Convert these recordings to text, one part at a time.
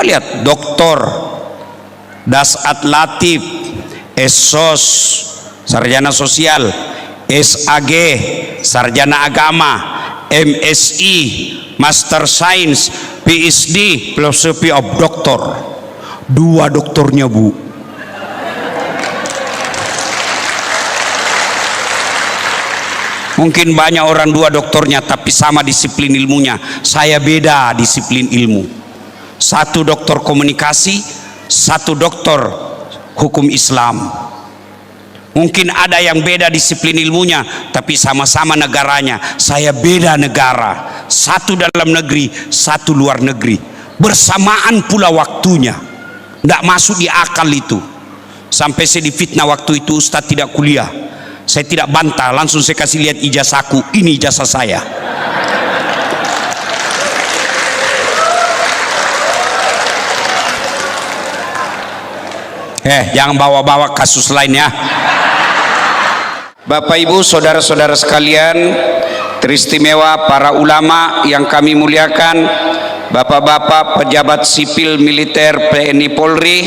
Coba lihat Dr. Dasat Latif, SSOS, Sarjana Sosial, SAG, Sarjana Agama, MSI, Master Science, PhD, Philosophy of Doctor. 2 doktornya, Bu. Mungkin banyak orang 2 doktornya tapi sama disiplin ilmunya. Saya beda disiplin ilmu. 1 doktor komunikasi, 1 doktor hukum Islam. Mungkin ada yang beda disiplin ilmunya tapi sama-sama negaranya. Saya beda negara, 1 dalam negeri, 1 luar negeri, bersamaan pula waktunya. Tidak masuk di akal itu. Sampai saya difitnah waktu itu, Ustadz tidak kuliah. Saya tidak bantah, langsung saya kasih lihat ijazahku. Ini ijazah saya. Jangan bawa-bawa kasus lain ya. Bapak Ibu, saudara-saudara sekalian, teristimewa para ulama yang kami muliakan, bapak-bapak pejabat sipil militer TNI Polri,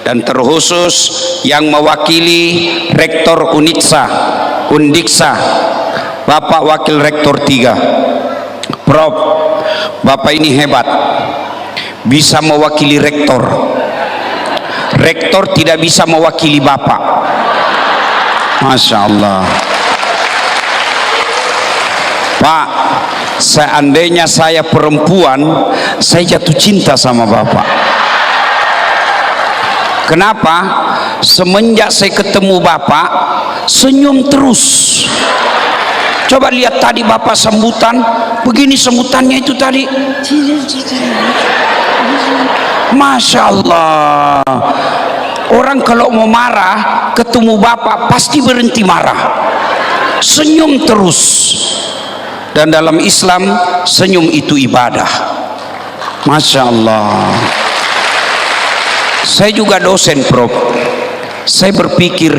dan terkhusus yang mewakili Rektor Undiksa, Bapak Wakil Rektor 3. Prof, Bapak ini hebat, bisa mewakili Rektor. Rektor tidak bisa mewakili Bapak. Masya Allah. Pak, seandainya saya perempuan, saya jatuh cinta sama Bapak. Kenapa? Semenjak saya ketemu Bapak, senyum terus. Coba lihat tadi Bapak sambutan, begini sambutannya itu tadi. Masya Allah. Orang kalau mau marah, ketemu Bapak pasti berhenti marah. Senyum terus. Dan dalam Islam, senyum itu ibadah. Masya Allah. Saya juga dosen, Prof. Saya berpikir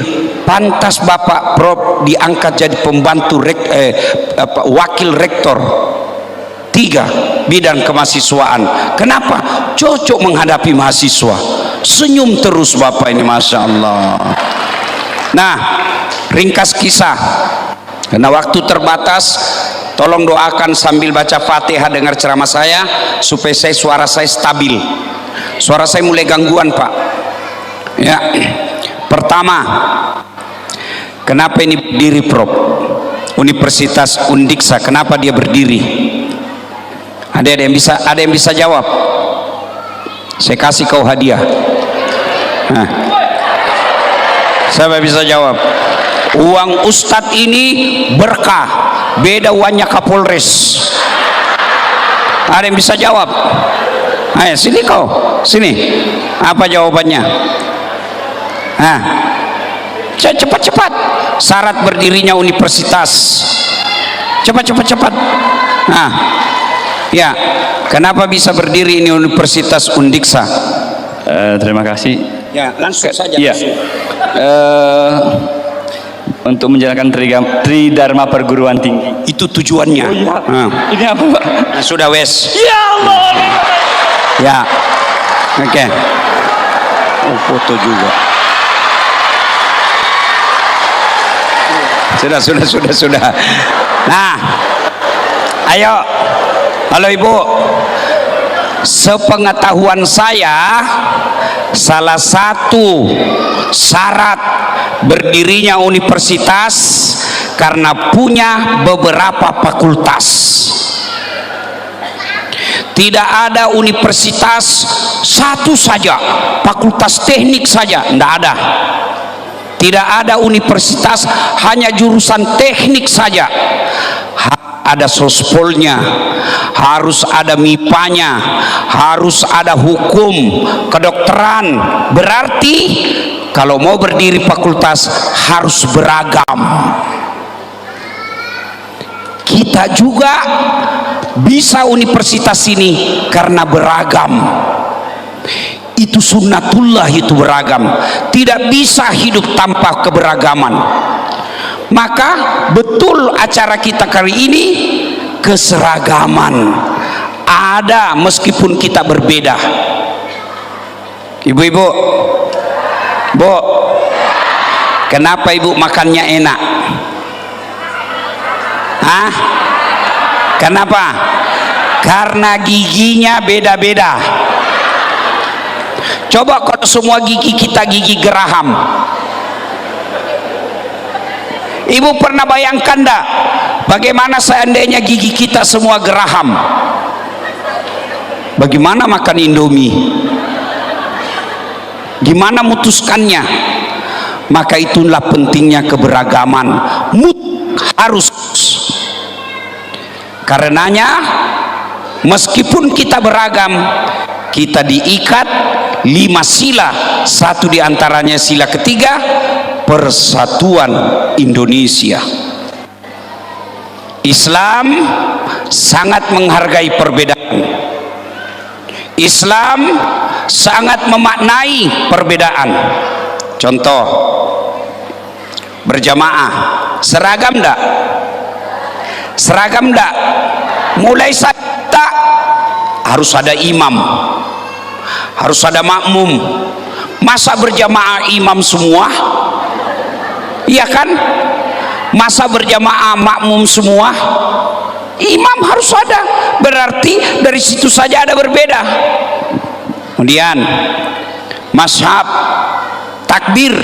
pantas Bapak Prof diangkat jadi pembantu wakil rektor 3 bidang kemahasiswaan. Kenapa? Cocok menghadapi mahasiswa. Senyum terus Bapak ini, Masya Allah. Nah, ringkas kisah, karena waktu terbatas, tolong doakan sambil baca Fatihah dengar ceramah saya supaya suara saya stabil. Suara saya mulai gangguan, Pak. Ya. Pertama, kenapa ini berdiri, Prof? Universitas Undiksa, kenapa dia berdiri? Ada yang bisa jawab? Saya kasih kau hadiah. Nah. Siapa bisa jawab? Uang Ustadz ini berkah, beda uangnya Kapolres. Ada yang bisa jawab? Ayo sini kau, sini. Apa jawabannya? Nah, cepat. Syarat berdirinya universitas. Cepat. Nah, ya. Kenapa bisa berdiri ini Universitas Undiksa? Terima kasih. Ya, langsung saja. Ya. Untuk menjalankan Tridharma Perguruan Tinggi. Itu tujuannya. Oh, iya. Ini apa, Pak? Nah, sudah wes. Ya Allah. Ya. Oke. Oh, foto juga. Sudah. Nah, ayo. Halo Ibu. Sepengetahuan saya, salah satu syarat berdirinya universitas karena punya beberapa fakultas. Tidak ada universitas satu saja, fakultas teknik saja, tidak ada. Tidak ada universitas hanya jurusan teknik saja. Ada sospolnya, harus ada MIPA-nya, harus ada hukum, kedokteran. Berarti kalau mau berdiri fakultas harus beragam. Kita juga bisa universitas ini karena beragam. Itu sunnatullah, itu beragam. Tidak bisa hidup tanpa keberagaman. Maka betul acara kita kali ini keseragaman ada meskipun kita berbeda. Ibu-ibu, Bu, kenapa ibu makannya enak? Hah? Kenapa? Karena giginya beda-beda. Coba kalau semua gigi kita gigi geraham, ibu pernah bayangkan dah bagaimana seandainya gigi kita semua geraham? Bagaimana makan Indomie? Gimana mutuskannya? Maka itulah pentingnya keberagaman. Harus. Karenanya meskipun kita beragam, kita diikat 5 sila, satu diantaranya sila ketiga, persatuan Indonesia. Islam sangat menghargai perbedaan. Islam sangat memaknai perbedaan. Contoh, berjamaah seragam enggak? Seragam enggak? Mulai saat harus ada imam, harus ada makmum. Masa berjamaah imam semua? Iya kan? Masa berjamaah makmum semua? Imam harus ada. Berarti dari situ saja ada berbeda. Kemudian mazhab takbir,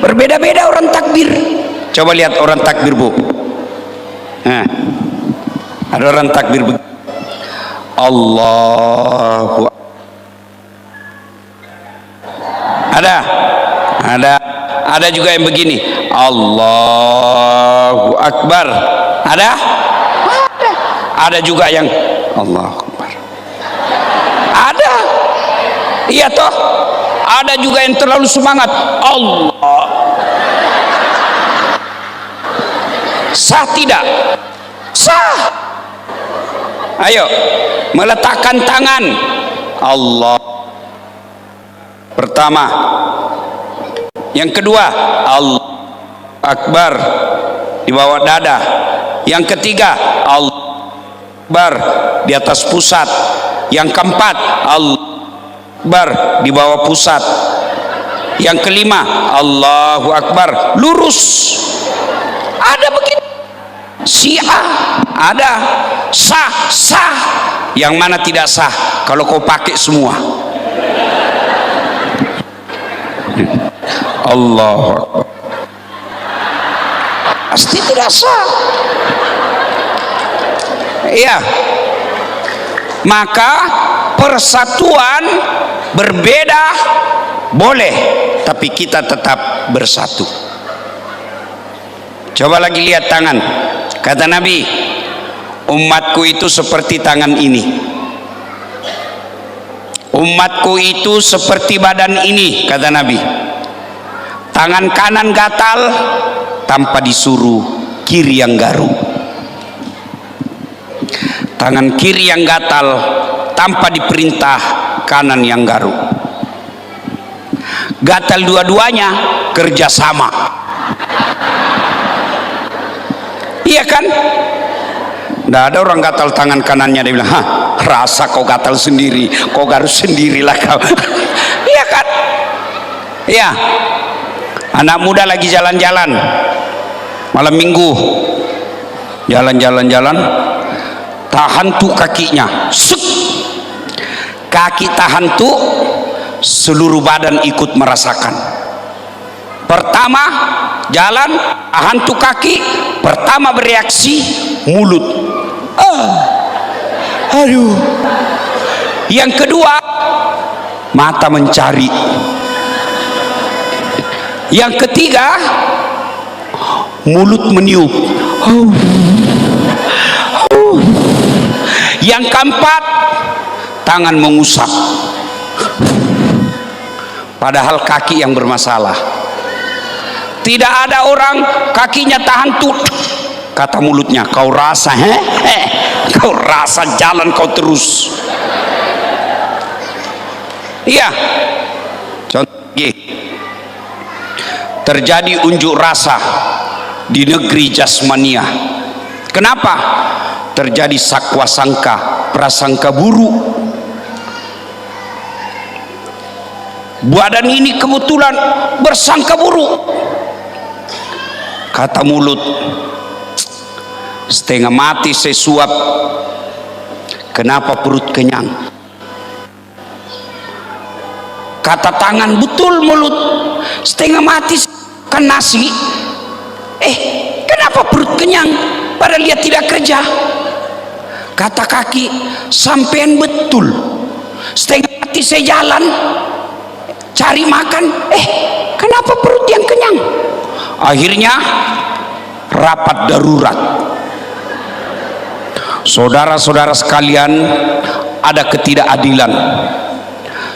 berbeda-beda orang takbir. Coba lihat orang takbir, Bu. Nah, ada orang takbir begini, Allahu, ada juga yang begini, Allahu Akbar. Ada juga yang Allahu Akbar. Ada, iya toh. Ada juga yang terlalu semangat, Allah. Sah tidak? Sah. Ayo, meletakkan tangan, Allah pertama, yang kedua Allah Akbar di bawah dada, yang ketiga Allah Akbar di atas pusat, yang keempat Allah Akbar di bawah pusat, yang kelima Allahu Akbar lurus. Ada begitu. Syiah ada, sah. Yang mana tidak sah kalau kau pakai semua? Allahu Akbar, pasti tidak sah. Iya, maka persatuan berbeda boleh, tapi kita tetap bersatu. Coba lagi lihat tangan. Kata Nabi, umatku itu seperti tangan ini, umatku itu seperti badan ini. Kata Nabi, tangan kanan gatal tanpa disuruh kiri yang garuk, tangan kiri yang gatal tanpa diperintah kanan yang garuk. Gatal dua-duanya kerjasama. Iya kan? Tidak ada orang gatal tangan kanannya dia bilang, hah, rasa kau gatal sendiri, kau garuk sendirilah kau. Iya kan? Iya. Anak muda lagi jalan-jalan malam minggu, jalan-jalan, tahan tuh kakinya, suk, kaki tahan tuh, seluruh badan ikut merasakan. Pertama jalan, tahan tuh kaki, pertama bereaksi mulut, aduh. Yang kedua mata mencari. Yang ketiga mulut meniup. Yang keempat tangan mengusap. Padahal kaki yang bermasalah. Tidak ada orang kakinya tahan tuh, kata mulutnya, kau rasa kau rasa jalan kau terus. Iya. Contoh lagi, terjadi unjuk rasa di negeri jasmania. Kenapa? Terjadi sakwa sangka, prasangka buruk. badan ini kebetulan bersangka buruk. Kata mulut, setengah mati saya suap, kenapa perut kenyang? Kata tangan, betul mulut, setengah mati kan nasi, kenapa perut kenyang padahal dia tidak kerja? Kata kaki, sampean betul, setengah mati saya jalan cari makan, kenapa perut yang kenyang? Akhirnya rapat darurat. Saudara-saudara sekalian, ada ketidakadilan.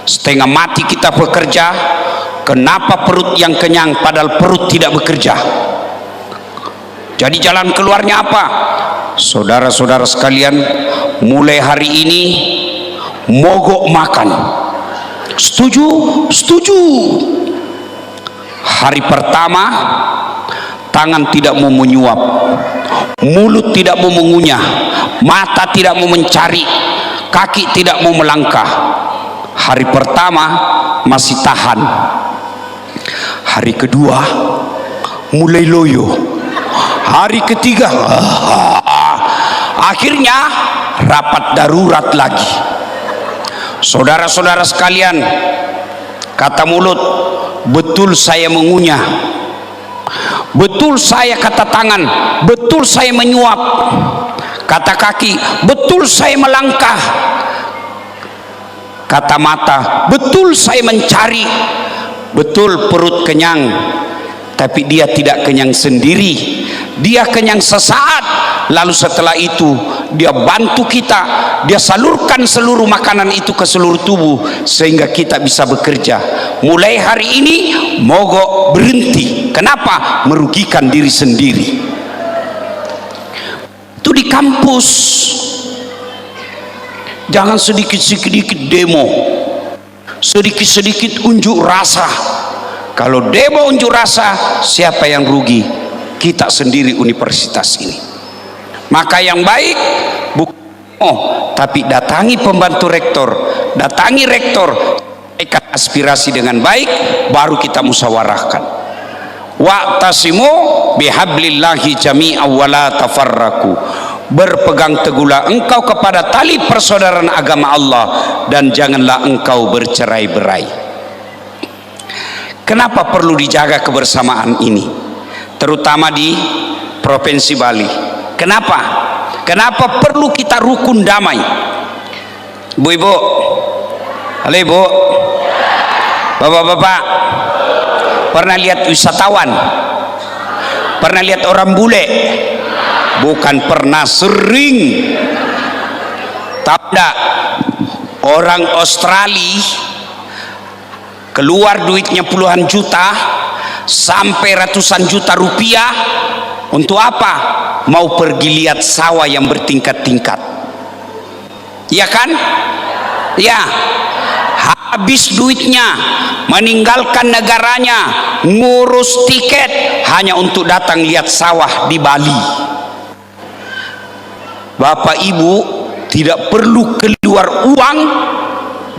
Setengah mati kita bekerja, kenapa perut yang kenyang padahal perut tidak bekerja? Jadi jalan keluarnya apa? Saudara-saudara sekalian, mulai hari ini mogok makan. Setuju? Setuju. Hari pertama, tangan tidak mau menyuap, mulut tidak mau mengunyah, mata tidak mau mencari, kaki tidak mau melangkah. Hari pertama masih tahan. Hari kedua mulai loyo. Hari ketiga akhirnya rapat darurat lagi. Saudara-saudara sekalian, kata mulut, betul saya mengunyah, betul saya, kata tangan, betul saya menyuap, kata kaki, betul saya melangkah, kata mata, betul saya mencari, betul perut kenyang, tapi dia tidak kenyang sendiri, dia kenyang sesaat. Lalu setelah itu dia bantu kita, dia salurkan seluruh makanan itu ke seluruh tubuh sehingga kita bisa bekerja. Mulai hari ini mogok berhenti. Kenapa? Merugikan diri sendiri. Itu di kampus. Jangan sedikit-sedikit demo, sedikit-sedikit unjuk rasa. Kalau demo unjuk rasa, siapa yang rugi? Kita sendiri universitas ini. Maka yang baik bukan tapi datangi pembantu rektor, datangi rektor, sampaikan aspirasi dengan baik, baru kita musyawarahkan. Wa'tasimu bihablillahi jami'an wa la tafarraqu. Berpegang teguhlah engkau kepada tali persaudaraan agama Allah dan janganlah engkau bercerai-berai. Kenapa perlu dijaga kebersamaan ini, terutama di Provinsi Bali? Kenapa? Kenapa perlu kita rukun damai? Bu-ibu, halo ibu, bapak-bapak, pernah lihat wisatawan? Pernah lihat orang bule? Bukan pernah, sering. Tahu enggak? Orang Australia keluar duitnya puluhan juta sampai ratusan juta rupiah untuk apa? Mau pergi lihat sawah yang bertingkat-tingkat, ya kan? Ya, habis duitnya, meninggalkan negaranya, ngurus tiket hanya untuk datang lihat sawah di Bali. Bapak ibu tidak perlu keluar uang,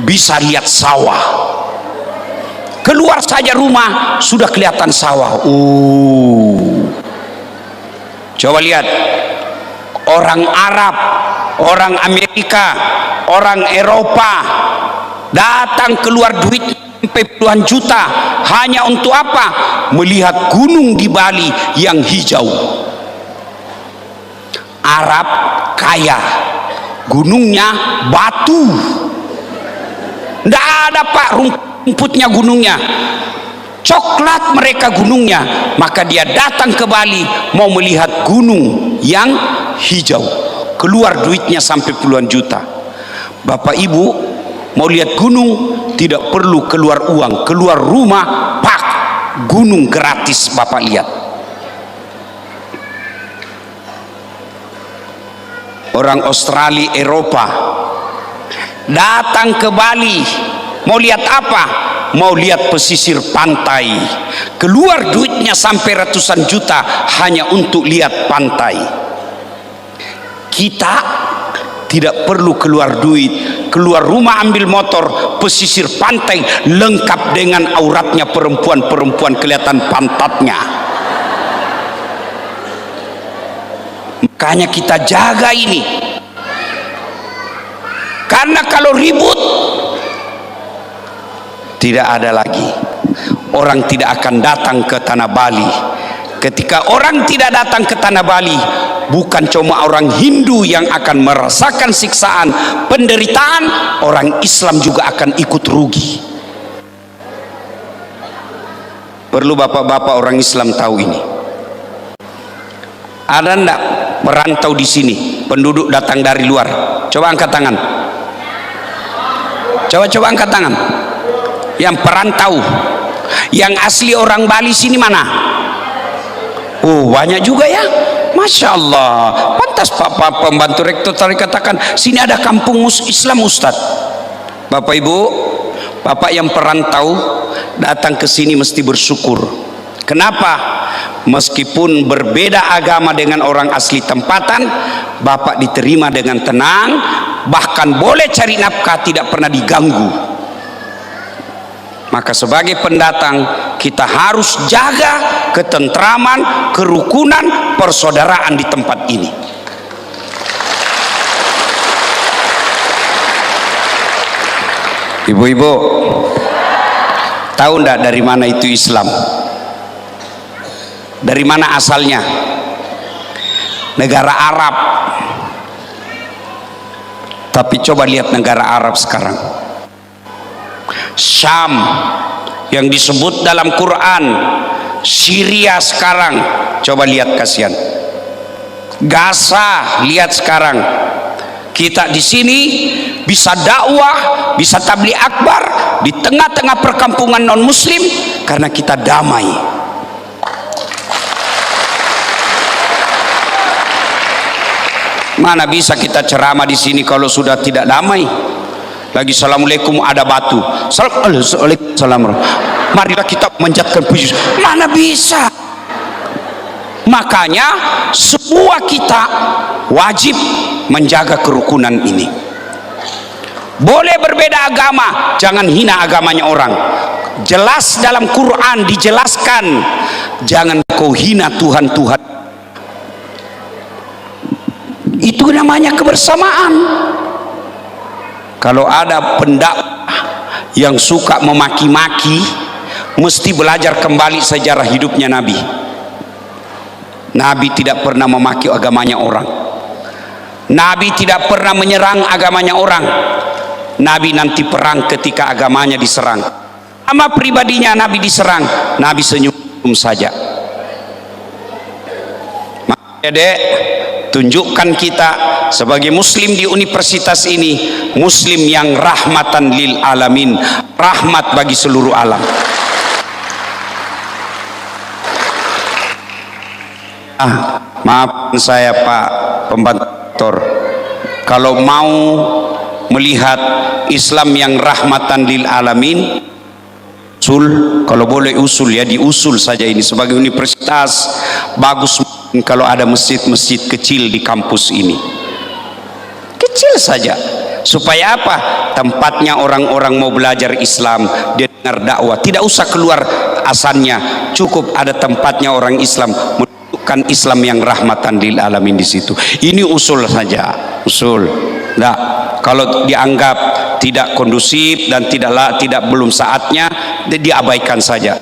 bisa lihat sawah. Keluar saja rumah sudah kelihatan sawah. Coba lihat, orang Arab, orang Amerika, orang Eropa datang keluar duit sampai puluhan juta hanya untuk apa? Melihat gunung di Bali yang hijau. Arab kaya, gunungnya batu, tidak ada pak rumputnya gunungnya, coklat mereka gunungnya. Maka dia datang ke Bali mau melihat gunung yang hijau, keluar duitnya sampai puluhan juta. Bapak ibu mau lihat gunung tidak perlu keluar uang, keluar rumah pak, gunung gratis bapak lihat. Orang Australia, Eropa datang ke Bali mau lihat apa? Mau lihat pesisir pantai, keluar duitnya sampai ratusan juta hanya untuk lihat pantai. Kita tidak perlu keluar duit, keluar rumah ambil motor, pesisir pantai lengkap dengan auratnya perempuan kelihatan pantatnya. Makanya kita jaga ini, karena kalau ribut tidak ada lagi, orang tidak akan datang ke tanah Bali. Ketika orang tidak datang ke tanah Bali, bukan cuma orang Hindu yang akan merasakan siksaan, penderitaan, orang Islam juga akan ikut rugi. Perlu bapak-bapak orang Islam tahu ini. Ada enggak perantau di sini, penduduk datang dari luar? Coba angkat tangan. Coba angkat tangan. Yang perantau, yang asli orang Bali sini mana? Oh, banyak juga ya. Masya Allah. Pantas Pak pembantu rektor tadi katakan sini ada kampung Islam Ustadz. Bapak Ibu, Bapak yang perantau datang ke sini mesti bersyukur. Kenapa? Meskipun berbeda agama dengan orang asli tempatan, Bapak diterima dengan tenang, bahkan boleh cari nafkah, tidak pernah diganggu. Maka sebagai pendatang kita harus jaga ketentraman, kerukunan, persaudaraan di tempat ini. Ibu-ibu, tahu enggak dari mana itu Islam? Dari mana asalnya? Negara Arab. Tapi coba lihat negara Arab sekarang. Syam yang disebut dalam Quran, Syria sekarang, coba lihat kasihan. Gaza, lihat sekarang. Kita di sini bisa dakwah, bisa tabligh akbar di tengah-tengah perkampungan non muslim karena kita damai. Mana bisa kita ceramah di sini kalau sudah tidak damai? Lagi assalamualaikum ada batu, salam, marilah kita menjatkan puji, mana bisa. Makanya semua kita wajib menjaga kerukunan ini. Boleh berbeda agama, jangan hina agamanya orang. Jelas dalam Quran dijelaskan, jangan kau hina Tuhan. Itu namanya kebersamaan. Kalau ada pendakwah yang suka memaki-maki, mesti belajar kembali sejarah hidupnya Nabi. Nabi tidak pernah memaki agamanya orang. Nabi tidak pernah menyerang agamanya orang. Nabi nanti perang ketika agamanya diserang. Sama pribadinya Nabi diserang, Nabi senyum saja. Makanya dek, tunjukkan kita sebagai muslim di universitas ini, muslim yang rahmatan lil alamin, rahmat bagi seluruh alam. Maaf saya Pak pembantu, kalau mau melihat Islam yang rahmatan lil alamin, kalau boleh usul ya, diusul saja ini sebagai universitas. Bagus kalau ada masjid-masjid kecil di kampus ini, kecil saja, supaya apa? Tempatnya orang-orang mau belajar Islam, dia dengar dakwah, tidak usah keluar asannya, cukup ada tempatnya orang Islam menunjukkan Islam yang rahmatan lil alamin di situ. Ini usul saja, usul. Nah, kalau dianggap tidak kondusif dan tidak belum saatnya, diabaikan saja.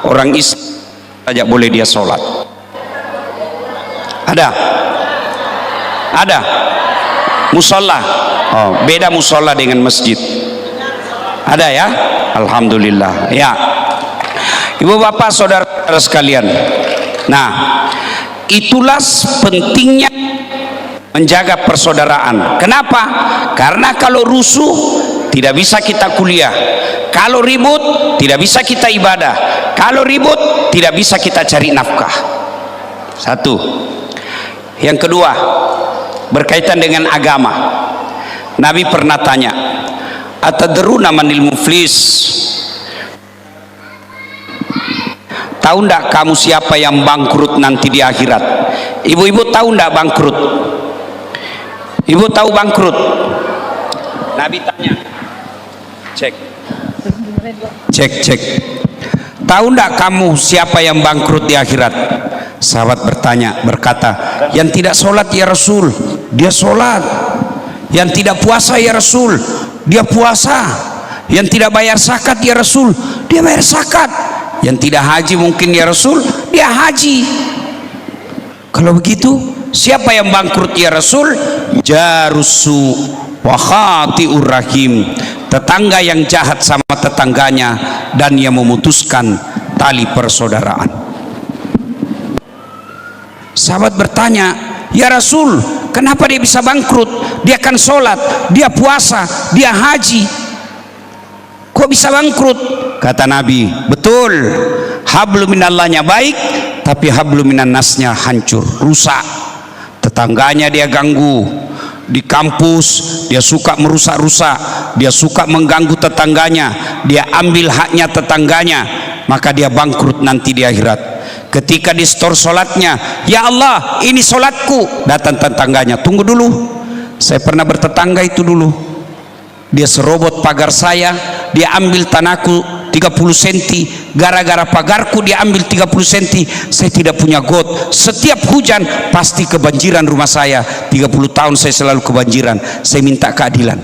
Orang Islam saja boleh dia sholat. Ada musola. Oh, beda musola dengan masjid. Ada ya? Alhamdulillah. Ya. Ibu bapak saudara sekalian. Nah, itulah pentingnya menjaga persaudaraan. Kenapa? Karena kalau rusuh tidak bisa kita kuliah. Kalau ribut tidak bisa kita ibadah. Kalau ribut tidak bisa kita cari nafkah. Satu. Yang kedua, berkaitan dengan agama. Nabi pernah tanya, atadruna manil muflis? Tahu ndak kamu siapa yang bangkrut nanti di akhirat? Ibu-ibu tahu ndak bangkrut? Ibu tahu bangkrut? Nabi tanya, cek. Tahu ndak kamu siapa yang bangkrut di akhirat? Sahabat berkata, yang tidak sholat ya Rasul, dia sholat. Yang tidak puasa ya Rasul, dia puasa. Yang tidak bayar zakat ya Rasul, dia bayar zakat. Yang tidak haji mungkin ya Rasul, dia haji. Kalau begitu, siapa yang bangkrut ya Rasul? Jarusu wa khati'ur rahim, tetangga yang jahat sama tetangganya dan yang memutuskan tali persaudaraan. Sahabat bertanya, ya Rasul, kenapa dia bisa bangkrut? Dia kan sholat, dia puasa, dia haji, kok bisa bangkrut? Kata Nabi, betul, hablum minallahnya baik, tapi hablum minan nasnya hancur, rusak. Tetangganya dia ganggu, di kampus dia suka merusak-rusak, dia suka mengganggu tetangganya, dia ambil haknya tetangganya, maka dia bangkrut nanti di akhirat. Ketika di store sholatnya, ya Allah ini sholatku, datang tetangganya, tunggu dulu, saya pernah bertetangga itu dulu, dia serobot pagar saya, dia ambil tanahku 30 cm, gara-gara pagarku dia ambil 30 cm, saya tidak punya got, setiap hujan pasti kebanjiran rumah saya, 30 tahun saya selalu kebanjiran, saya minta keadilan.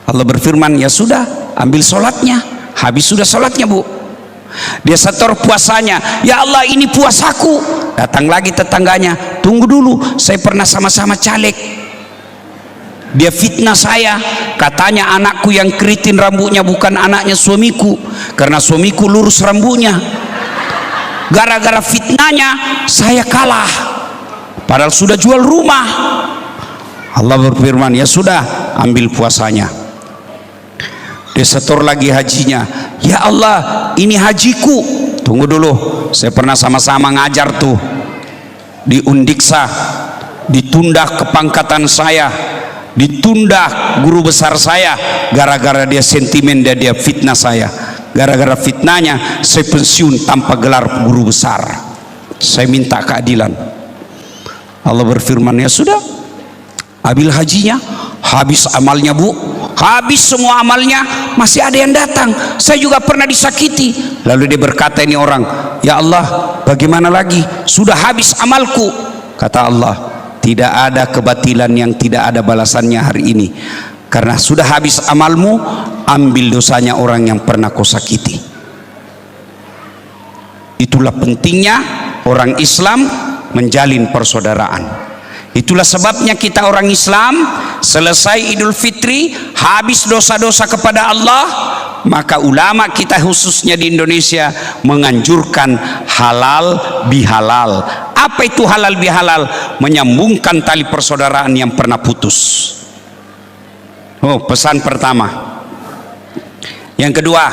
Allah berfirman, ya sudah, ambil sholatnya, habis sudah sholatnya bu, dia setor puasanya, ya Allah ini puasaku, datang lagi tetangganya, tunggu dulu, saya pernah sama-sama caleg, dia fitnah saya, katanya anakku yang keriting rambutnya bukan anaknya suamiku, karena suamiku lurus rambutnya. Gara-gara fitnahnya saya kalah, padahal sudah jual rumah. Allah berfirman, ya sudah, ambil puasanya. Dia setor lagi hajinya, ya Allah ini hajiku, tunggu dulu, saya pernah sama-sama ngajar tuh di Undiksa, ditunda kepangkatan saya, ditunda guru besar saya, gara-gara dia sentimen, dia fitnah saya, gara-gara fitnahnya saya pensiun tanpa gelar guru besar, saya minta keadilan. Allah berfirman, ya sudah, ambil hajinya, habis amalnya bu, habis semua amalnya, masih ada yang datang, saya juga pernah disakiti. Lalu dia berkata, ini orang, ya Allah bagaimana lagi, sudah habis amalku. Kata Allah, tidak ada kebatilan yang tidak ada balasannya hari ini, karena sudah habis amalmu, ambil dosanya orang yang pernah kau sakiti. Itulah pentingnya orang Islam menjalin persaudaraan. Itulah sebabnya kita orang Islam selesai Idul Fitri, habis dosa-dosa kepada Allah, maka ulama kita khususnya di Indonesia menganjurkan halal bihalal. Apa itu halal bihalal? Menyambungkan tali persaudaraan yang pernah putus. Oh, pesan pertama. Yang kedua,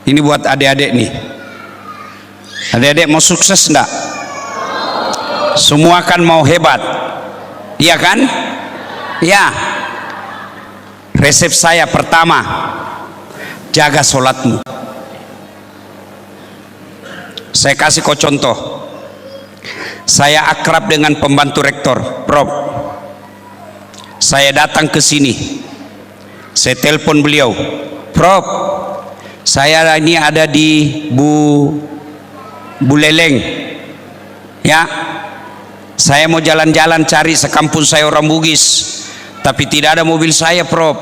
ini buat adik-adik nih. Adik-adik mau sukses enggak? Semua kan mau hebat, iya kan? Ya. Resep saya pertama, jaga sholatmu. Saya kasih kau contoh. Saya akrab dengan pembantu rektor, Prof. Saya datang ke sini, saya telepon beliau, Prof, saya ini ada di Buleleng, ya. Saya mau jalan-jalan cari sekampus saya orang Bugis, tapi tidak ada mobil saya, Prof.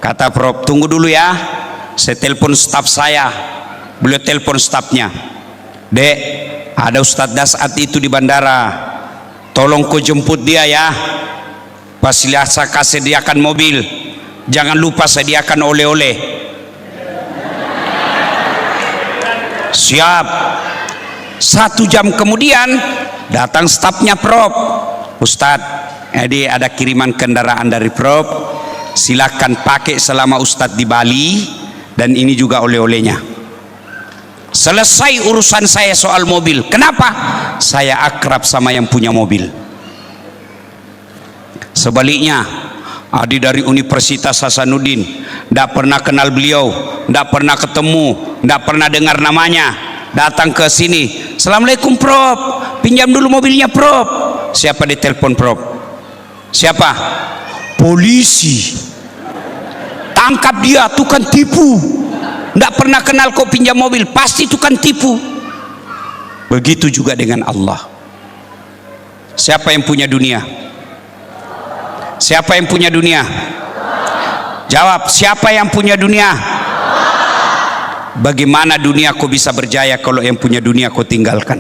Kata Prof, tunggu dulu ya, saya telepon staf saya. Beliau telepon stafnya, Dek, ada Ustadz Dasat itu di bandara, tolong kau jemput dia ya. Pasti saya kasih sediakan mobil, jangan lupa sediakan oleh-oleh. Siap. 1 jam kemudian datang stafnya, Prof. Ustadz, jadi ada kiriman kendaraan dari Prof, silakan pakai selama Ustadz di Bali, dan ini juga oleh-olehnya. Selesai urusan saya soal mobil. Kenapa? Saya akrab sama yang punya mobil. Sebaliknya, adik dari Universitas Hasanuddin, tidak pernah kenal beliau, tidak pernah ketemu, tidak pernah dengar namanya, datang ke sini, Assalamualaikum Prof, pinjam dulu mobilnya Prof. Siapa ditelepon Prof? Siapa? Polisi. Tangkap dia, tukang tipu. Tidak pernah kenal kau pinjam mobil, pasti tukang tipu. Begitu juga dengan Allah. Siapa yang punya dunia? Siapa yang punya dunia? Jawab, siapa yang punya dunia? Bagaimana dunia kau bisa berjaya kalau yang punya dunia kau tinggalkan?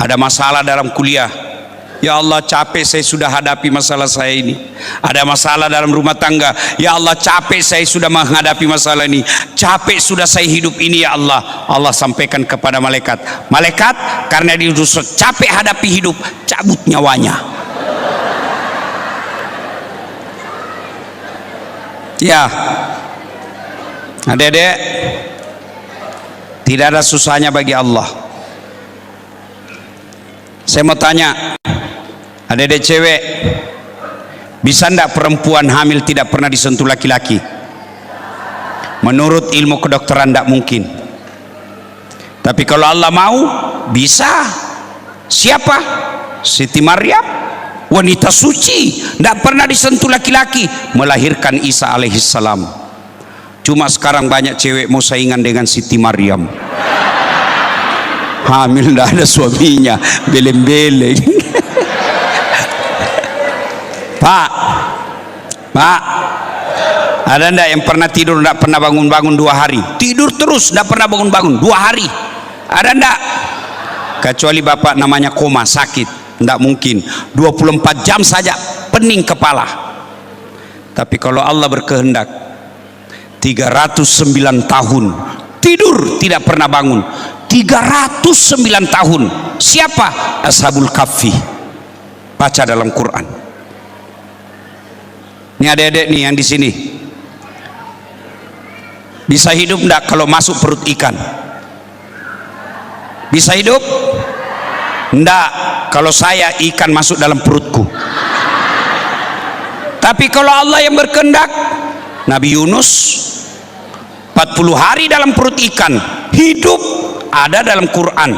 Ada masalah dalam kuliah, ya Allah capek saya sudah hadapi masalah saya ini. Ada masalah dalam rumah tangga, ya Allah capek saya sudah menghadapi masalah ini. Capek sudah saya hidup ini ya Allah. Allah sampaikan kepada malaikat, malaikat karena dia sudah capek hadapi hidup, cabut nyawanya. Ya adik-adik, tidak ada susahnya bagi Allah. Saya mau tanya, adik-adik cewek, bisa ndak perempuan hamil tidak pernah disentuh laki-laki? Menurut ilmu kedokteran ndak mungkin. Tapi kalau Allah mau, bisa. Siapa? Siti Maryam, wanita suci, ndak pernah disentuh laki-laki, melahirkan Isa alaihissalam. Cuma sekarang banyak cewek mau saingan dengan Siti Maryam. Hamil ndak ada suaminya, beleng-beleng. Pak, ada ndak yang pernah tidur ndak pernah bangun-bangun 2 hari? Tidur terus ndak pernah bangun-bangun 2 hari. Ada ndak? Kecuali bapak namanya koma, sakit, ndak mungkin. 24 jam saja pening kepala. Tapi kalau Allah berkehendak, 309 tahun tidur tidak pernah bangun. 309 tahun. Siapa? Ashabul Kahfi. Baca dalam Quran. Ini adik-adik nih yang di sini, bisa hidup enggak kalau masuk perut ikan? Bisa hidup? Enggak kalau saya ikan masuk dalam perutku. Tapi kalau Allah yang berkehendak, Nabi Yunus 40 hari dalam perut ikan, hidup, ada dalam Quran.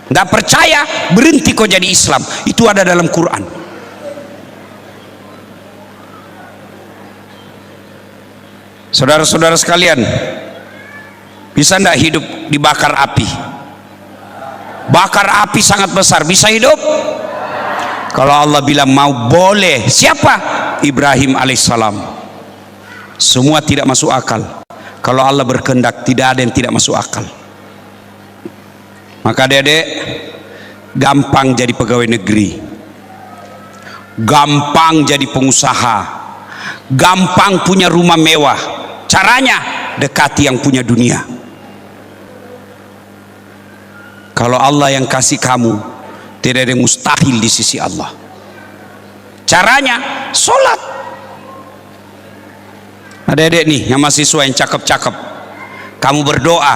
Enggak percaya, berhenti kau jadi Islam, itu ada dalam Quran. Saudara-saudara sekalian, bisa enggak hidup dibakar api? Bakar api sangat besar, bisa hidup? Kalau Allah bilang mau, boleh. Siapa? Ibrahim alaihissalam. Semua tidak masuk akal. Kalau Allah berkehendak, tidak ada yang tidak masuk akal. Maka adik-adik, gampang jadi pegawai negeri, gampang jadi pengusaha, gampang punya rumah mewah. Caranya, dekati yang punya dunia. Kalau Allah yang kasih kamu, tidak ada yang mustahil di sisi Allah. Caranya, sholat. Adik-adik nih yang mahasiswa yang cakep-cakep, kamu berdoa,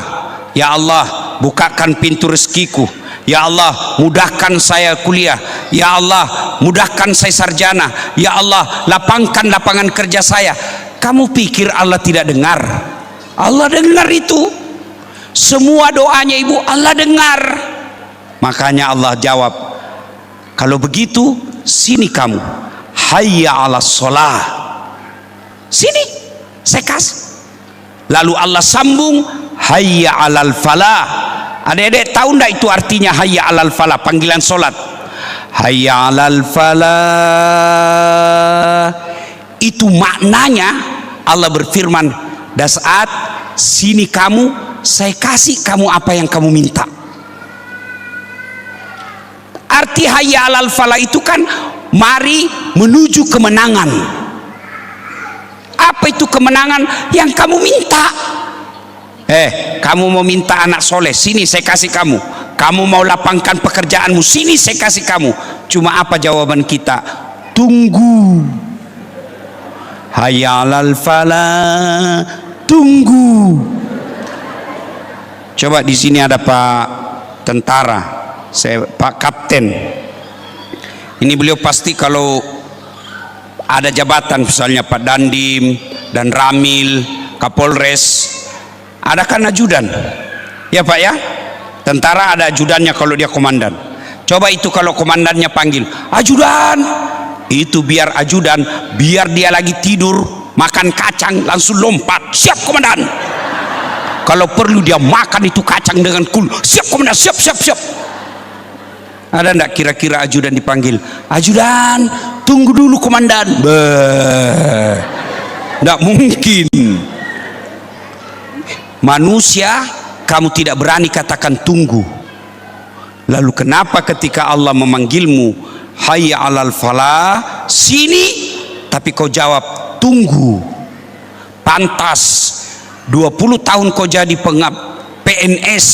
ya Allah bukakan pintu rezekiku, ya Allah mudahkan saya kuliah, ya Allah mudahkan saya sarjana, ya Allah lapangkan lapangan kerja saya. Kamu pikir Allah tidak dengar? Allah dengar itu. Semua doanya ibu Allah dengar. Makanya Allah jawab, kalau begitu sini kamu, hayya ala sholah, sini saya kasih. Lalu Allah sambung, hayya alal falah. Adik-adik tahu enggak itu artinya hayya alal falah, panggilan solat? Hayya alal falah itu maknanya Allah berfirman, dah saat sini kamu, saya kasih kamu apa yang kamu minta. Arti hayya alal falah itu kan mari menuju kemenangan. Apa itu kemenangan? Yang kamu minta. Kamu mau minta anak soleh, sini saya kasih kamu. Kamu mau lapangkan pekerjaanmu, sini saya kasih kamu. Cuma apa jawaban kita? Tunggu. Hayya alal falah, tunggu. Coba di sini ada Pak tentara, Pak Kapten. Ini beliau pasti kalau ada jabatan, misalnya Pak Dandim dan Ramil, Kapolres, ada kan ajudan, ya Pak ya. Tentara ada ajudannya kalau dia komandan. Coba itu kalau komandannya panggil, ajudan, itu biar ajudan, biar dia lagi tidur makan kacang langsung lompat, siap komandan. Kalau perlu dia makan itu kacang dengan cool, siap komandan, siap siap siap. Ada enggak kira-kira ajudan dipanggil, ajudan tunggu dulu komandan? Enggak mungkin. Manusia kamu tidak berani katakan tunggu. Lalu kenapa ketika Allah memanggilmu hayya 'alal falah, sini, tapi kau jawab tunggu? Pantas 20 tahun kau jadi PNS,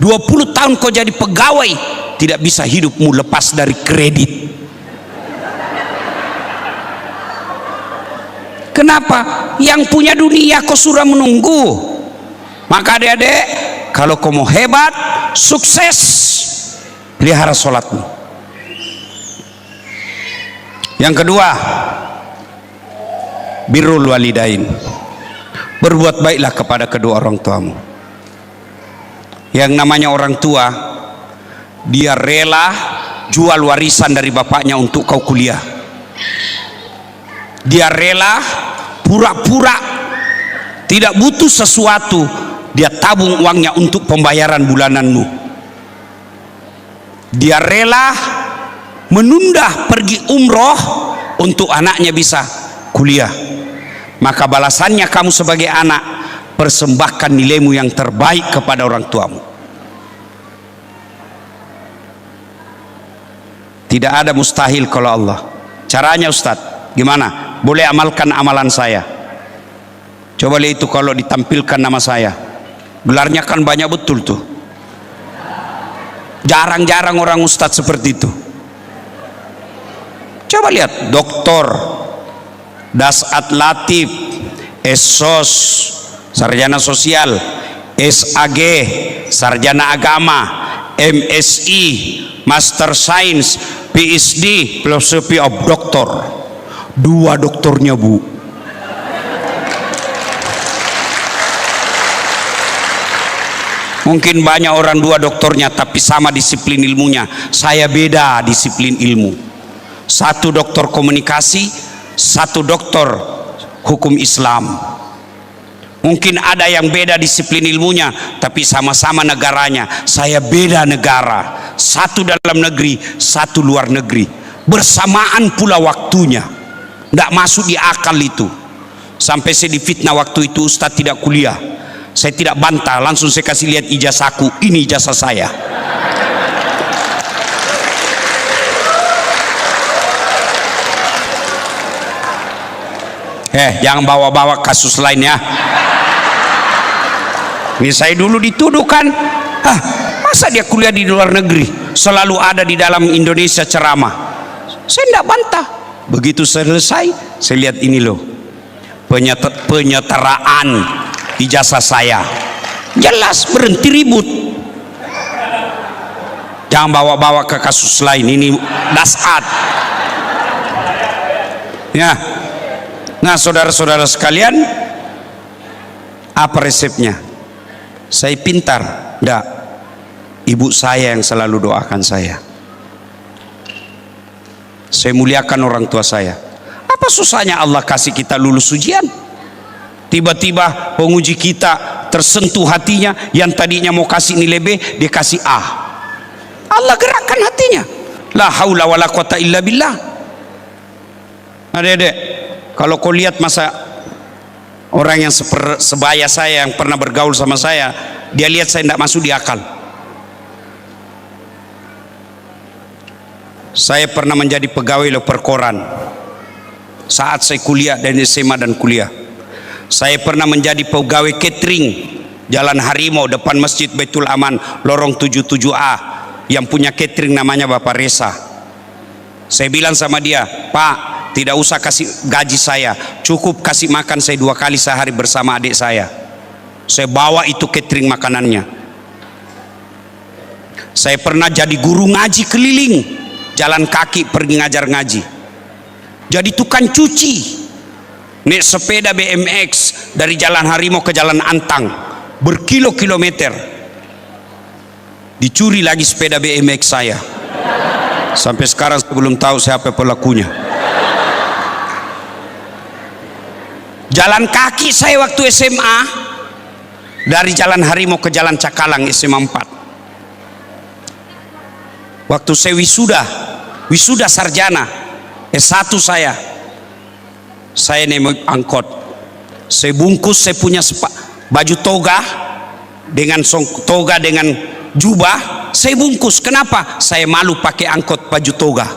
20 tahun kau jadi pegawai, tidak bisa hidupmu lepas dari kredit. Kenapa? Yang punya dunia kau sudah menunggu. Maka adik-adik, kalau kau mau hebat, sukses, pelihara sholatmu. Yang kedua, birrul walidain, berbuat baiklah kepada kedua orang tuamu. Yang namanya orang tua, dia rela jual warisan dari bapaknya untuk kau kuliah. Dia rela pura-pura tidak butuh sesuatu, dia tabung uangnya untuk pembayaran bulananmu. Dia rela menunda pergi umroh untuk anaknya bisa kuliah. Maka balasannya kamu sebagai anak, persembahkan nilaimu yang terbaik kepada orang tuamu. Tidak ada mustahil kalau Allah. Caranya Ustadz, gimana? Boleh amalkan amalan saya? Coba lihat itu kalau ditampilkan nama saya, gelarnya kan banyak betul tuh. Jarang-jarang orang Ustadz seperti itu. Coba lihat, Doktor Dasat Latif, SOS, Sarjana Sosial, SAG, Sarjana Agama, MSI, Master Science, PhD, Philosophy of Doctor. 2 doktornya Bu. Mungkin banyak orang 2 doktornya tapi sama disiplin ilmunya. Saya beda disiplin ilmu. 1 doktor komunikasi, 1 doktor hukum Islam. Mungkin ada yang beda disiplin ilmunya tapi sama-sama negaranya. Saya beda negara, 1 dalam negeri, 1 luar negeri, bersamaan pula waktunya. Tidak masuk di akal itu. Sampai saya difitnah waktu itu, Ustadz tidak kuliah. Saya tidak bantah, langsung saya kasih lihat ijazahku, ini ijazah saya. Jangan bawa-bawa kasus lain ya. Ini saya dulu dituduhkan, masa dia kuliah di luar negeri, selalu ada di dalam Indonesia ceramah. Saya tidak bantah. Begitu selesai, saya lihat ini loh, penyetaraan ijazah saya. Jelas, berhenti ribut. Jangan bawa-bawa ke kasus lain, ini dasat. Ya. Nah, saudara-saudara sekalian, apa resepnya? Saya pintar? Enggak. Ibu saya yang selalu doakan saya. Saya muliakan orang tua saya. Apa susahnya Allah kasih kita lulus ujian? Tiba-tiba penguji kita tersentuh hatinya, yang tadinya mau kasih nilai B, dia kasih A. Allah gerakkan hatinya. La haula wala quwata illa billah. Adik-adik, kalau kau lihat masa orang yang sebaya saya, yang pernah bergaul sama saya, dia lihat saya tidak masuk di akal. Saya pernah menjadi pegawai loper koran saat saya kuliah dan SMA dan kuliah. Saya pernah menjadi pegawai catering Jalan Harimau depan Masjid Baitul Aman, lorong 77A, yang punya catering namanya Bapak Reza. Saya bilang sama dia, Pak, tidak usah kasih gaji saya, cukup kasih makan saya 2 kali sehari bersama adik saya. Saya bawa itu catering makanannya. Saya pernah jadi guru ngaji keliling, jalan kaki pergi ngajar ngaji, jadi tukang cuci, naik sepeda BMX dari Jalan Harimau ke Jalan Antang berkilo-kilometer, dicuri lagi sepeda BMX saya. Sampai sekarang saya belum tahu siapa pelakunya. Jalan kaki saya waktu SMA, dari Jalan Harimau ke Jalan Cakalang SMA 4. Waktu saya wisuda sarjana S1 saya naik angkot, saya bungkus, saya punya baju toga dengan toga dengan jubah, saya bungkus. Kenapa? Saya malu pakai angkot baju toga.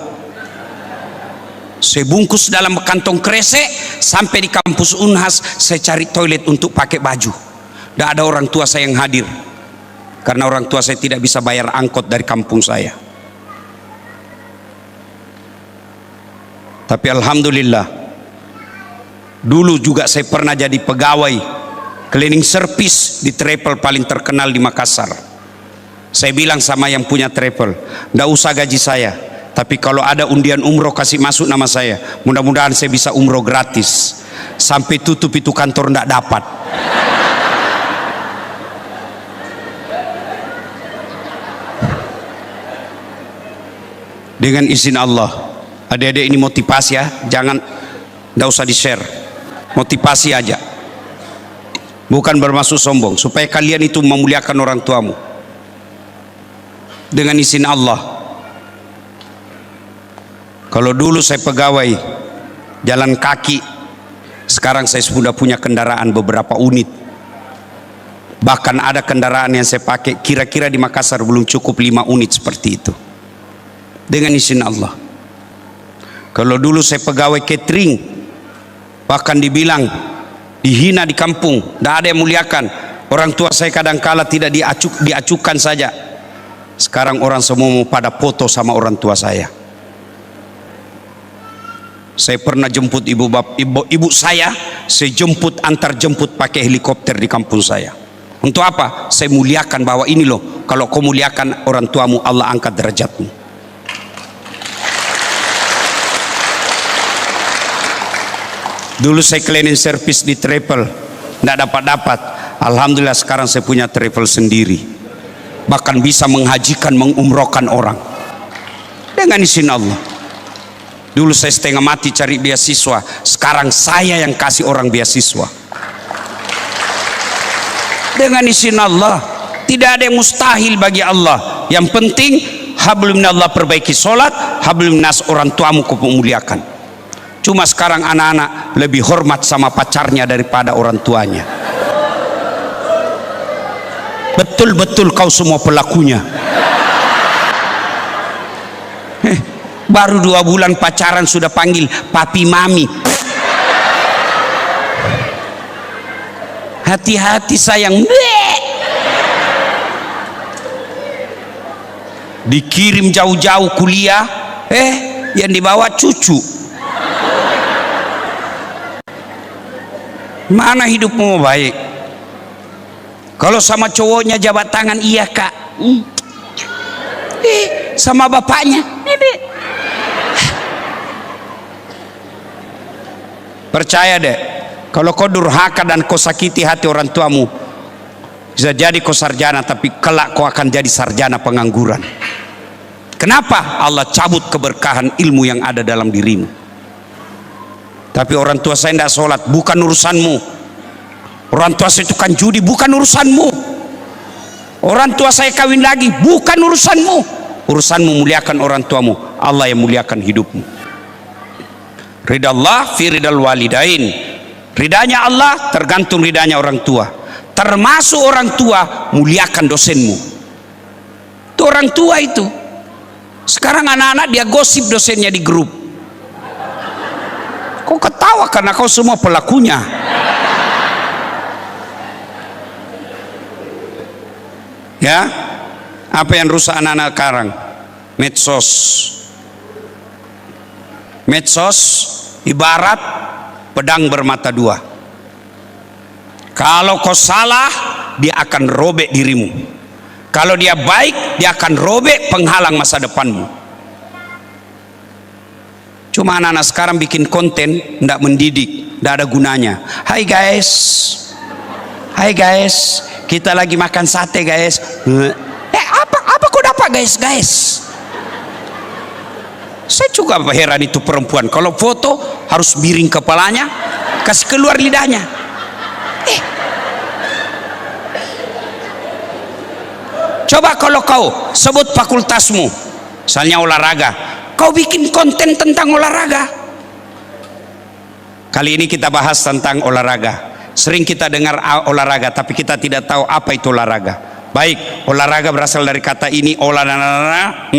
Saya bungkus dalam kantong kresek, sampai di kampus Unhas saya cari toilet untuk pakai baju. Tidak ada orang tua saya yang hadir, karena orang tua saya tidak bisa bayar angkot dari kampung saya. Tapi alhamdulillah, dulu juga saya pernah jadi pegawai cleaning service di travel paling terkenal di Makassar. Saya bilang sama yang punya travel, nggak usah gaji saya, tapi kalau ada undian umroh kasih masuk nama saya, mudah-mudahan saya bisa umroh gratis. Sampai tutup itu kantor nggak dapat. Dengan izin Allah, adik-adik ini motivasi ya, jangan, nggak usah di share, motivasi aja, bukan bermaksud sombong, supaya kalian itu memuliakan orang tuamu. Dengan izin Allah, kalau dulu saya pegawai jalan kaki, sekarang saya sudah punya kendaraan beberapa unit. Bahkan ada kendaraan yang saya pakai kira-kira di Makassar belum cukup 5 unit seperti itu. Dengan izin Allah. Kalau dulu saya pegawai catering, bahkan dibilang dihina di kampung, tidak ada yang muliakan. Orang tua saya kadangkala tidak diacukan saja. Sekarang orang semua mau pada foto sama orang tua saya. Saya pernah jemput ibu saya jemput, antar jemput pakai helikopter di kampung saya. Untuk apa? Saya muliakan bahwa ini loh, kalau kau muliakan orang tuamu, Allah angkat derajatmu. Dulu saya cleaning service di travel, tidak dapat. Alhamdulillah sekarang saya punya travel sendiri. Bahkan bisa menghajikan, mengumrohkan orang. Dengan izin Allah. Dulu saya setengah mati cari beasiswa, sekarang saya yang kasih orang beasiswa. Dengan izin Allah. Tidak ada yang mustahil bagi Allah. Yang penting hablum minallah, perbaiki solat, hablum minas orang tuamu kau memuliakan. Cuma sekarang anak-anak lebih hormat sama pacarnya daripada orang tuanya. Betul-betul kau semua pelakunya. Baru 2 bulan pacaran sudah panggil papi mami. Hati-hati sayang. Dikirim jauh-jauh kuliah, yang dibawa cucu. Mana hidupmu baik? Kalau sama cowoknya jabat tangan, iya kak. Sama bapaknya, percaya deh, kalau kau durhaka dan kau sakiti hati orang tuamu, bisa jadi kau sarjana, tapi kelak kau akan jadi sarjana pengangguran. Kenapa? Allah cabut keberkahan ilmu yang ada dalam dirimu. Tapi orang tua saya tidak sholat, bukan urusanmu. Orang tua saya tukang judi, bukan urusanmu. Orang tua saya kawin lagi, bukan urusanmu. Urusanmu muliakan orang tuamu, Allah yang muliakan hidupmu. Ridha Allah fi ridal walidain. Ridanya Allah tergantung ridanya orang tua. Termasuk orang tua, muliakan dosenmu. Itu orang tua itu. Sekarang anak-anak dia gosip dosennya di grup. Kau ketawa karena kau semua pelakunya. Ya, apa yang rusak anak-anak sekarang? Medsos ibarat pedang bermata dua. Kalau kau salah, dia akan robek dirimu. Kalau dia baik, dia akan robek penghalang masa depanmu. Cuma anak-anak sekarang bikin konten tidak mendidik, tidak ada gunanya. Hai guys, kita lagi makan sate guys. Apa kau dapat guys? Saya juga heran itu perempuan, kalau foto harus miring kepalanya, kasih keluar lidahnya. Coba kalau kau sebut fakultasmu, misalnya olahraga, kau bikin konten tentang olahraga. Kali ini kita bahas tentang olahraga. Sering kita dengar olahraga, tapi kita tidak tahu apa itu olahraga. Baik, olahraga berasal dari kata ini, olahraga.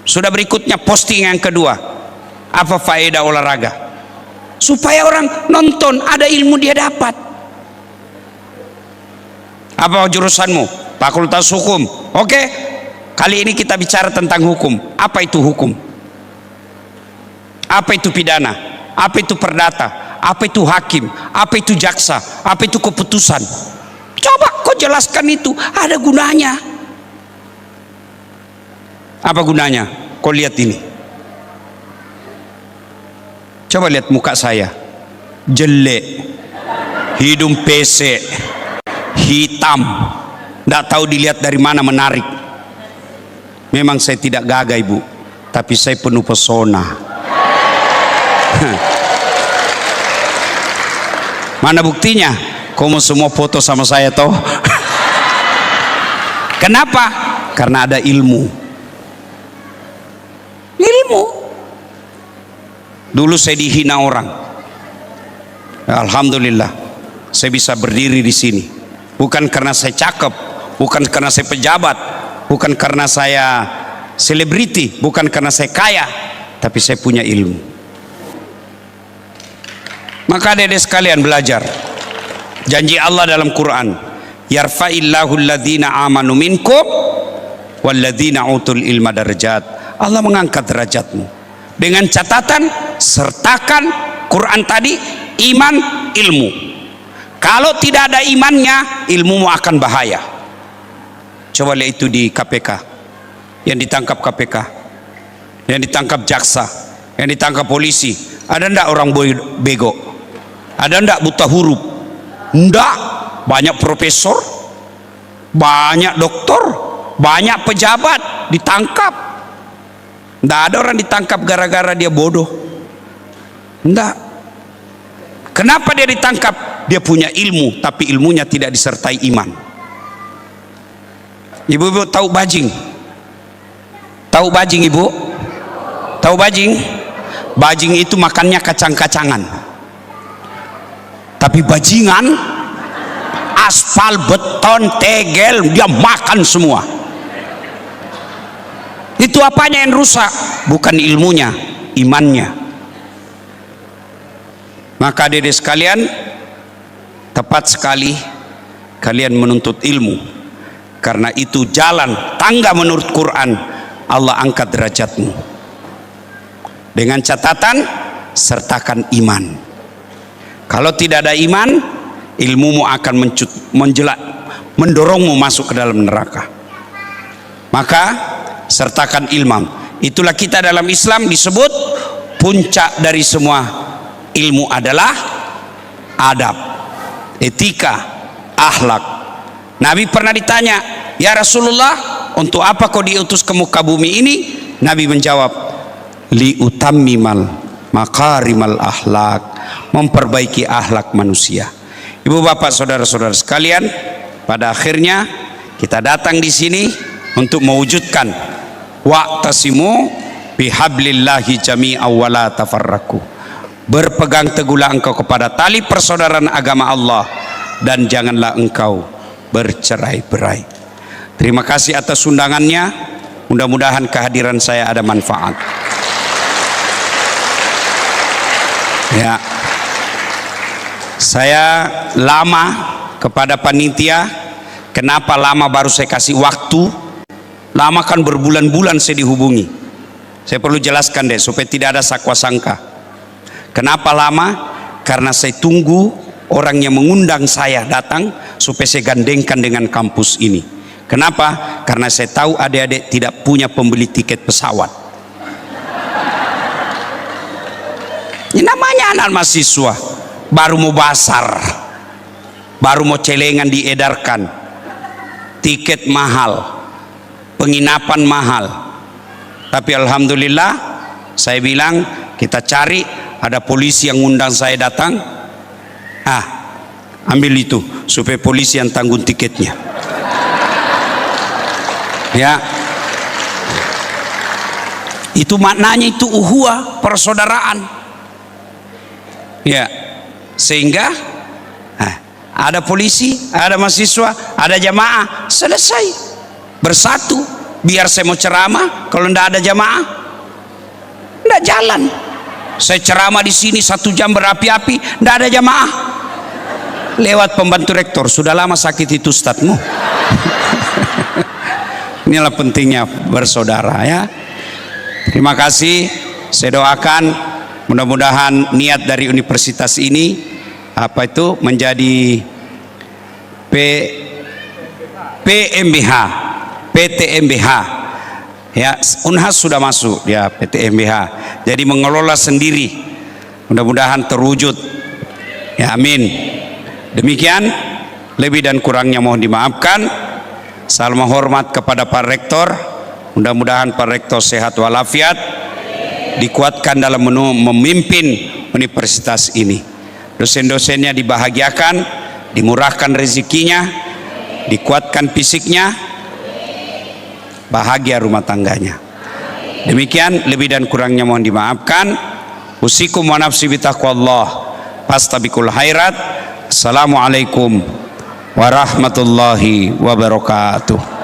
Sudah berikutnya posting yang kedua. Apa faedah olahraga? Supaya orang nonton, ada ilmu dia dapat. Apa jurusanmu? Fakultas hukum. Oke, kali ini kita bicara tentang hukum. Apa itu hukum? Apa itu pidana? Apa itu perdata? Apa itu hakim? Apa itu jaksa? Apa itu keputusan? Coba kau jelaskan itu, ada gunanya. Apa gunanya? Kau lihat ini. Coba lihat muka saya. Jelek, hidung pesek, hitam, tidak tahu dilihat dari mana menarik. Memang saya tidak gagah ibu, tapi saya penuh pesona. Mana buktinya? Kamu semua foto sama saya toh? Kenapa? Karena ada ilmu. Ilmu. Dulu saya dihina orang. Alhamdulillah, saya bisa berdiri di sini. Bukan karena saya cakep, bukan karena saya pejabat, bukan karena saya selebriti, bukan karena saya kaya, tapi saya punya ilmu. Maka adik-adik sekalian belajar. Janji Allah dalam Quran, yarfa'illahu alladhina amanu minkum walladhina utul ilma darajat. Allah mengangkat derajatmu. Dengan catatan sertakan Quran tadi, iman, ilmu. Kalau tidak ada imannya, ilmumu akan bahaya. Coba lihat itu di KPK, yang ditangkap KPK, yang ditangkap jaksa, yang ditangkap polisi. Ada ndak orang bego? Ada ndak buta huruf? Ndak. Banyak profesor, banyak doktor, banyak pejabat ditangkap. Ndak ada orang ditangkap gara-gara dia bodoh. Ndak. Kenapa dia ditangkap? Dia punya ilmu, tapi ilmunya tidak disertai iman. Ibu-ibu tahu bajing? Tahu bajing ibu? Tahu bajing? Bajing itu makannya kacang-kacangan. Tapi bajingan, aspal, beton, tegel, dia makan semua. Itu apanya yang rusak? Bukan ilmunya, imannya. Maka adik-adik sekalian, tepat sekali kalian menuntut ilmu, karena itu jalan tangga menurut Quran. Allah angkat derajatmu. Dengan catatan sertakan iman. Kalau tidak ada iman, ilmumu akan mendorongmu masuk ke dalam neraka. Maka sertakan ilmu. Itulah kita dalam Islam disebut puncak dari semua ilmu adalah adab, etika, akhlak. Nabi pernah ditanya, ya Rasulullah, untuk apa kau diutus ke muka bumi ini? Nabi menjawab, li utammimal makarimal akhlak, memperbaiki akhlak manusia. Ibu bapak saudara-saudara sekalian, pada akhirnya kita datang di sini untuk mewujudkan wa'tasimu bihablillahi jami'an wa la tafarraqu. Berpegang teguhlah engkau kepada tali persaudaraan agama Allah dan janganlah engkau bercerai-berai. Terima kasih atas undangannya. Mudah-mudahan kehadiran saya ada manfaat. Ya, saya lama kepada panitia. Kenapa lama? Baru saya kasih waktu. Lama kan berbulan-bulan saya dihubungi. Saya perlu jelaskan deh supaya tidak ada sakwa sangka. Kenapa lama? Karena saya tunggu orang yang mengundang saya datang supaya saya gandengkan dengan kampus ini. Kenapa? Karena saya tahu adik-adik tidak punya pembeli tiket pesawat. Ini namanya anak mahasiswa, baru mau basar, baru mau celengan diedarkan, tiket mahal, penginapan mahal. Tapi alhamdulillah Saya bilang kita cari, ada polisi yang undang saya datang, ambil itu supaya polisi yang tanggung tiketnya. Ya, itu maknanya, itu uhuwah, persaudaraan. Ya, sehingga ada polisi, ada mahasiswa, ada jamaah, selesai, bersatu. Biar saya mau ceramah, kalau tidak ada jamaah, tidak jalan. Saya ceramah di sini 1 jam berapi-api, tidak ada jamaah. Lewat pembantu rektor, sudah lama sakit itu ustadzmu. Inilah pentingnya bersaudara, ya. Terima kasih. Saya doakan mudah-mudahan niat dari universitas ini menjadi PMBH, PTMBH. Ya, Unhas sudah masuk ya, PTMBH. Jadi mengelola sendiri. Mudah-mudahan terwujud. Ya, amin. Demikian, lebih dan kurangnya mohon dimaafkan. Salam hormat kepada Pak Rektor. Mudah-mudahan Pak Rektor sehat walafiat, dikuatkan dalam memimpin universitas ini. Dosen-dosennya dibahagiakan, dimurahkan rezekinya, dikuatkan fisiknya, bahagia rumah tangganya. Demikian, lebih dan kurangnya mohon dimaafkan. Usikum wa nafsi bitaqwallah, fastabiqul khairat. Assalamualaikum warahmatullahi wabarakatuh.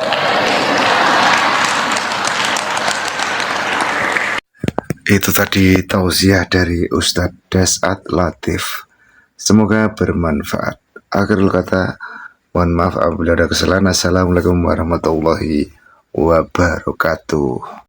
Itu tadi tausiah dari Ustadz Desat Latif. Semoga bermanfaat. Akhirul kata, mohon maaf apabila ada kesalahan. Assalamualaikum warahmatullahi wabarakatuh.